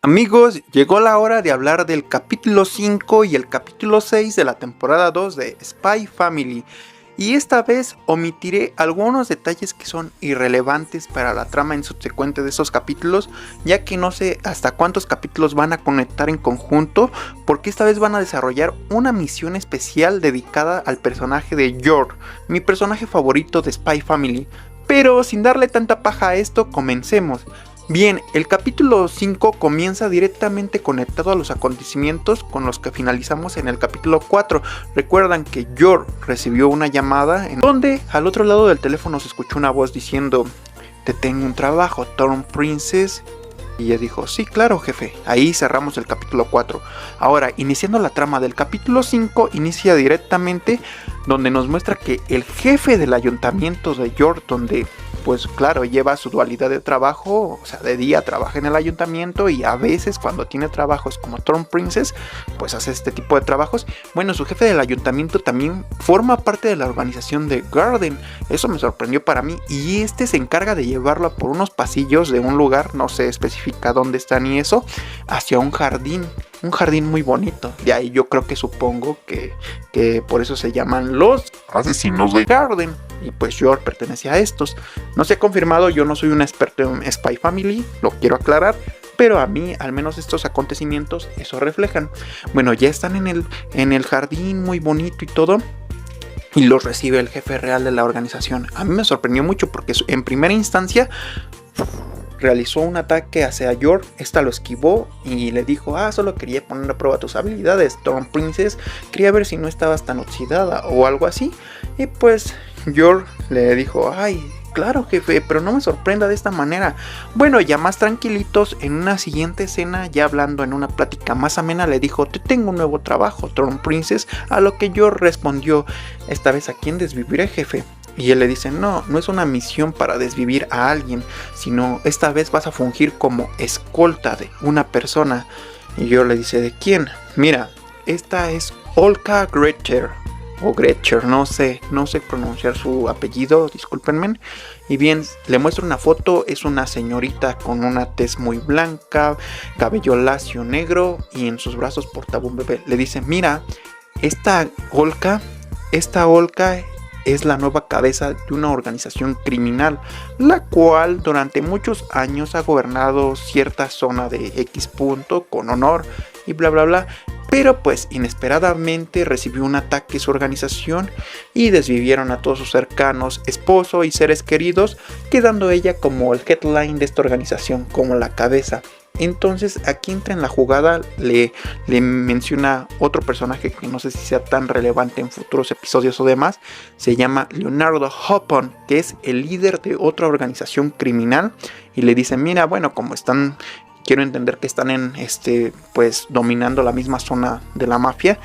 Amigos, llegó la hora de hablar del capítulo 5 y el capítulo 6 de la temporada 2 de Spy Family. Y esta vez omitiré algunos detalles que son irrelevantes para la trama en subsecuente de esos capítulos, ya que no sé hasta cuántos capítulos van a conectar en conjunto, porque esta vez van a desarrollar una misión especial dedicada al personaje de Yor, mi personaje favorito de Spy Family. Pero sin darle tanta paja a esto, comencemos. Bien, el capítulo 5 comienza directamente conectado a los acontecimientos con los que finalizamos en el capítulo 4. Recuerdan que Yor recibió una llamada en donde al otro lado del teléfono se escuchó una voz diciendo: "Te tengo un trabajo, Thorn Princess". Y ella dijo: "Sí, claro, jefe". Ahí cerramos el capítulo 4. Ahora, iniciando la trama del capítulo 5, inicia directamente donde nos muestra que el jefe del ayuntamiento de Yor, donde pues claro, lleva su dualidad de trabajo, o sea, de día trabaja en el ayuntamiento y a veces cuando tiene trabajos como Thorn Princess, pues hace este tipo de trabajos. Bueno, su jefe del ayuntamiento también forma parte de la organización de Garden, eso me sorprendió para mí, y este se encarga de llevarlo por unos pasillos de un lugar, no se especifica dónde está ni eso, hacia un jardín muy bonito. De ahí yo creo que supongo que por eso se llaman los asesinos de Garden. Y pues Yor pertenece a estos. No se ha confirmado, yo no soy un experto en Spy Family, lo quiero aclarar, pero a mí al menos estos acontecimientos eso reflejan. Bueno, ya están en el jardín muy bonito y todo, y los recibe el jefe real de la organización. A mí me sorprendió mucho porque en primera instancia realizó un ataque hacia Yor, esta lo esquivó y le dijo: solo quería poner a prueba tus habilidades, Thorn Princess, quería ver si no estabas tan oxidada o algo así. Y pues Yor le dijo: "Ay, claro, jefe, pero no me sorprenda de esta manera". Bueno, ya más tranquilitos, en una siguiente escena, ya hablando en una plática más amena, le dijo: "Te tengo un nuevo trabajo, Thorn Princess", a lo que Yor respondió: "Esta vez, ¿a quién desviviré, jefe?". Y él le dice: no es una misión para desvivir a alguien, sino esta vez vas a fungir como escolta de una persona. Y yo le dice: ¿de quién? Mira, esta es Olka Gretcher, o Gretcher, no sé pronunciar su apellido, discúlpenme. Y bien, le muestro una foto, es una señorita con una tez muy blanca, cabello lacio negro, y en sus brazos portaba un bebé. Le dice: mira, esta Olka es la nueva cabeza de una organización criminal, la cual durante muchos años ha gobernado cierta zona de X punto con honor y bla bla bla, pero pues inesperadamente recibió un ataque su organización y desvivieron a todos sus cercanos, esposo y seres queridos, quedando ella como el headline de esta organización, como la cabeza. Entonces aquí entra en la jugada, le menciona otro personaje que no sé si sea tan relevante en futuros episodios o demás. Se llama Leonardo Hopon, que es el líder de otra organización criminal, y le dice: mira, bueno, como están, quiero entender que están en pues dominando la misma zona de la mafia,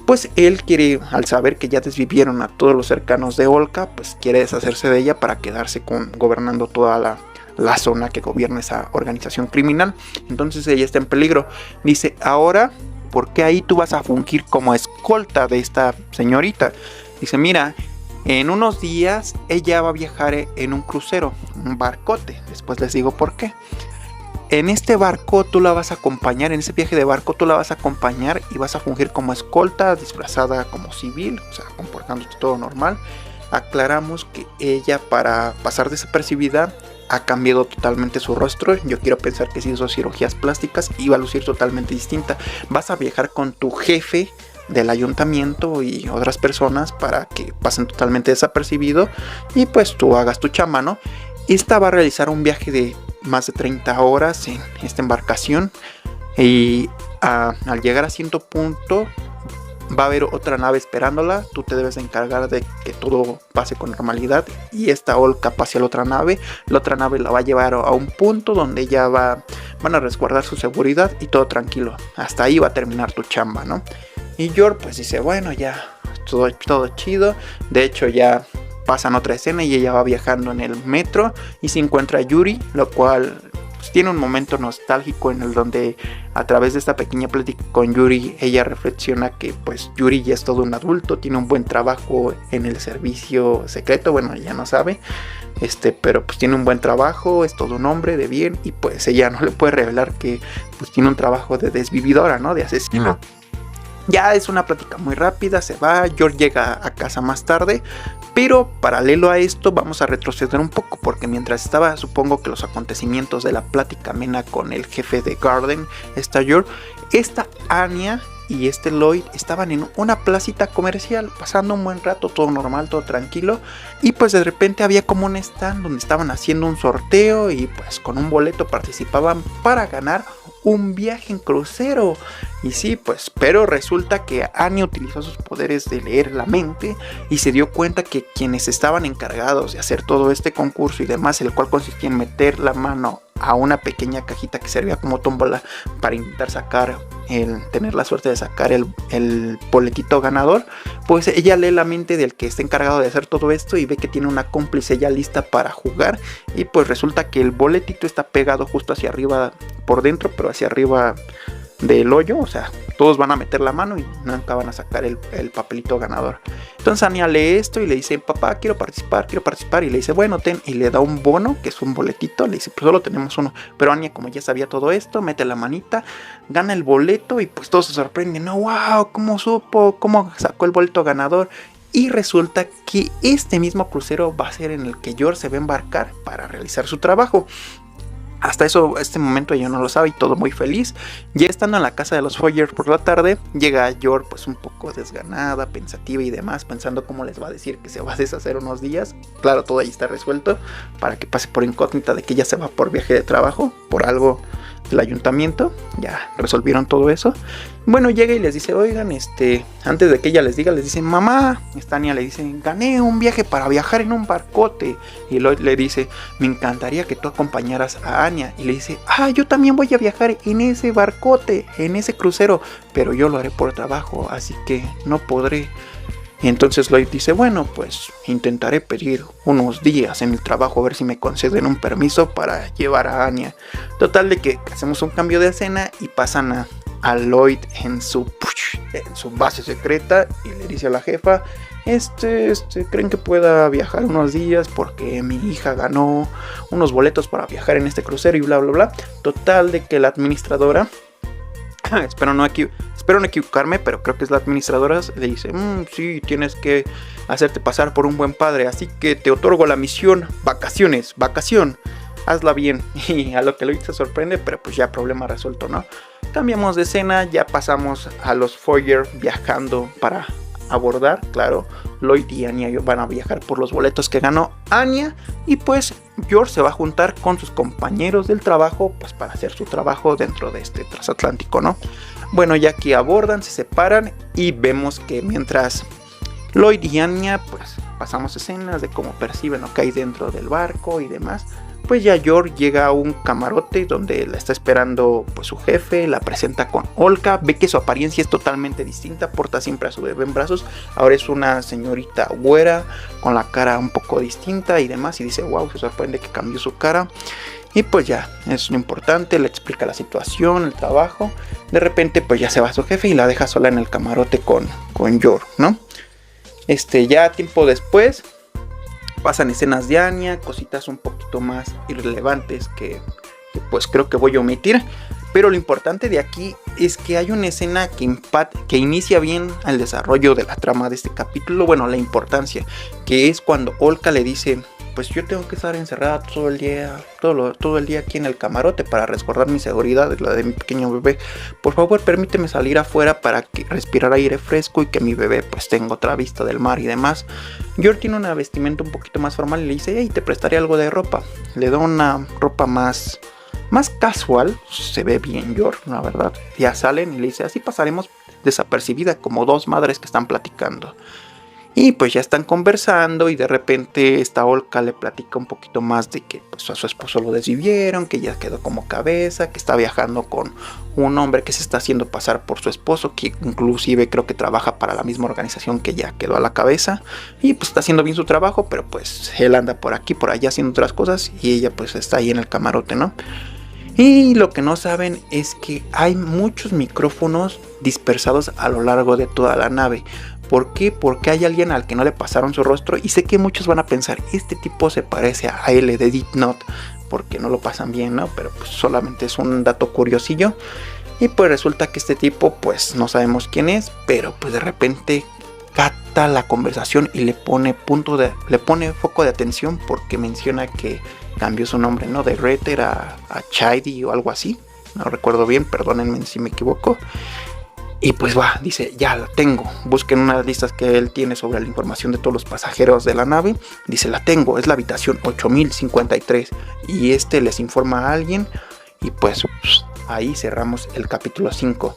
pues él quiere, al saber que ya desvivieron a todos los cercanos de Olka, pues quiere deshacerse de ella para quedarse gobernando toda la zona que gobierna esa organización criminal. Entonces ella está en peligro. Dice: ahora, ¿por qué ahí tú vas a fungir como escolta de esta señorita? Dice: mira, en unos días ella va a viajar en un crucero, un barcote. Después les digo por qué. En este barco tú la vas a acompañar, en ese viaje de barco tú la vas a acompañar y vas a fungir como escolta, disfrazada como civil, o sea, comportándote todo normal. Aclaramos que ella, para pasar desapercibida, ha cambiado totalmente su rostro. Yo quiero pensar que si hizo cirugías plásticas y va a lucir totalmente distinta. Vas a viajar con tu jefe del ayuntamiento y otras personas para que pasen totalmente desapercibido y pues tú hagas tu chamba, ¿no? Esta va a realizar un viaje de más de 30 horas en esta embarcación, y al llegar a cierto punto va a haber otra nave esperándola. Tú te debes encargar de que todo pase con normalidad y esta Olka pase a la otra nave. La otra nave la va a llevar a un punto donde ya van a resguardar su seguridad y todo tranquilo. Hasta ahí va a terminar tu chamba, ¿no? Y Yor pues dice: bueno, ya todo chido. De hecho ya pasan otra escena y ella va viajando en el metro y se encuentra a Yuri, lo cual pues tiene un momento nostálgico en el donde a través de esta pequeña plática con Yuri, ella reflexiona que pues Yuri ya es todo un adulto, tiene un buen trabajo en el servicio secreto, bueno, ella no sabe, pero pues tiene un buen trabajo, es todo un hombre de bien, y pues ella no le puede revelar que pues tiene un trabajo de desvividora, ¿no? De asesino. Ya es una plática muy rápida, se va, George llega a casa más tarde, pero paralelo a esto vamos a retroceder un poco, porque mientras estaba, supongo que los acontecimientos de la plática amena con el jefe de Garden, George, esta Anya y Lloyd estaban en una placita comercial, pasando un buen rato, todo normal, todo tranquilo, y pues de repente había como un stand donde estaban haciendo un sorteo y pues con un boleto participaban para ganar un viaje en crucero. Y sí, pues, pero resulta que Anya utilizó sus poderes de leer la mente y se dio cuenta que quienes estaban encargados de hacer todo este concurso y demás, el cual consistía en meter la mano a una pequeña cajita que servía como tómbola para intentar tener la suerte de sacar el boletito ganador, pues ella lee la mente del que está encargado de hacer todo esto y ve que tiene una cómplice ya lista para jugar, y pues resulta que el boletito está pegado justo hacia arriba por dentro, pero hacia arriba del hoyo, o sea, todos van a meter la mano y nunca van a sacar el papelito ganador. Entonces Anya lee esto y le dice: papá, quiero participar, y le dice: bueno, ten, y le da un bono, que es un boletito, le dice: pues solo tenemos uno, pero Anya, como ya sabía todo esto, mete la manita, gana el boleto y pues todos se sorprenden: no, wow, ¿cómo supo? ¿Cómo sacó el boleto ganador? Y resulta que este mismo crucero va a ser en el que George se va a embarcar para realizar su trabajo. Hasta este momento ella no lo sabe y todo muy feliz. Ya estando en la casa de los Foyer por la tarde, llega George pues un poco desganada, pensativa y demás, pensando cómo les va a decir que se va a deshacer unos días. Claro, todo ahí está resuelto para que pase por incógnita de que ella se va por viaje de trabajo, por algo del ayuntamiento. Ya resolvieron todo eso. Bueno, llega y les dice: oigan, antes de que ella les diga, les dice: mamá, Anya le dice: gané un viaje para viajar en un barcote. Y Lloyd le dice: me encantaría que tú acompañaras a Anya. Y le dice: yo también voy a viajar en ese barcote, en ese crucero, pero yo lo haré por trabajo, así que no podré. Y entonces Lloyd dice: bueno, pues intentaré pedir unos días en el trabajo a ver si me conceden un permiso para llevar a Anya. Total de que hacemos un cambio de escena y pasan a Lloyd en su base secreta y le dice a la jefa: ¿creen que pueda viajar unos días? Porque mi hija ganó unos boletos para viajar en este crucero y bla bla bla. Total de que la administradora, espero no equivocarme, pero creo que es la administradora, le dice: sí, tienes que hacerte pasar por un buen padre, así que te otorgo la misión vacación, hazla bien. Y a lo que Lloyd se sorprende, pero pues ya problema resuelto, ¿no? Cambiamos de escena, ya pasamos a los Foyer viajando para abordar, claro. Lloyd y Anya van a viajar por los boletos que ganó Anya, y pues George se va a juntar con sus compañeros del trabajo pues para hacer su trabajo dentro de este transatlántico, ¿no? Bueno, ya que abordan, se separan y vemos que mientras Lloyd y Anya pues pasamos escenas de cómo perciben lo que hay dentro del barco y demás, pues ya George llega a un camarote donde la está esperando pues su jefe, la presenta con Olka, ve que su apariencia es totalmente distinta, porta siempre a su bebé en brazos, ahora es una señorita güera con la cara un poco distinta y demás, y dice: wow, se sorprende que cambió su cara. Y pues ya, es lo importante, le explica la situación, el trabajo. De repente pues ya se va su jefe y la deja sola en el camarote con George, ¿no? Ya tiempo después pasan escenas de Anya, cositas un poquito más irrelevantes que pues creo que voy a omitir. Pero lo importante de aquí es que hay una escena que inicia bien el desarrollo de la trama de este capítulo. Bueno, la importancia, que es cuando Olka le dice: pues yo tengo que estar encerrada todo el día aquí en el camarote para resguardar mi seguridad, la de mi pequeño bebé. Por favor, permíteme salir afuera para respirar aire fresco y que mi bebé pues tenga otra vista del mar y demás. George tiene una vestimenta un poquito más formal y le dice: hey, te prestaré algo de ropa. Le da una ropa más casual, se ve bien George, la verdad. Ya salen y le dice: así pasaremos desapercibida como dos madres que están platicando. Y pues ya están conversando y de repente esta Olka le platica un poquito más de que pues a su esposo lo desvivieron, que ya quedó como cabeza, que está viajando con un hombre que se está haciendo pasar por su esposo, que inclusive creo que trabaja para la misma organización que ya quedó a la cabeza, y pues está haciendo bien su trabajo, pero pues él anda por aquí, por allá haciendo otras cosas y ella pues está ahí en el camarote, ¿no? Y lo que no saben es que hay muchos micrófonos dispersados a lo largo de toda la nave. ¿Por qué? Porque hay alguien al que no le pasaron su rostro, y sé que muchos van a pensar, este tipo se parece a L de Death Note, porque no lo pasan bien, ¿no? Pero pues solamente es un dato curiosillo. Y pues resulta que este tipo, pues no sabemos quién es, pero pues de repente capta la conversación y le pone foco de atención, porque menciona que cambió su nombre, ¿no? De Retter a Chidi o algo así. No recuerdo bien, perdónenme si me equivoco. Y pues va, dice, ya la tengo. Busquen unas listas que él tiene sobre la información de todos los pasajeros de la nave. Dice, la tengo, es la habitación 8053. Y les informa a alguien. Y pues ahí cerramos el capítulo 5.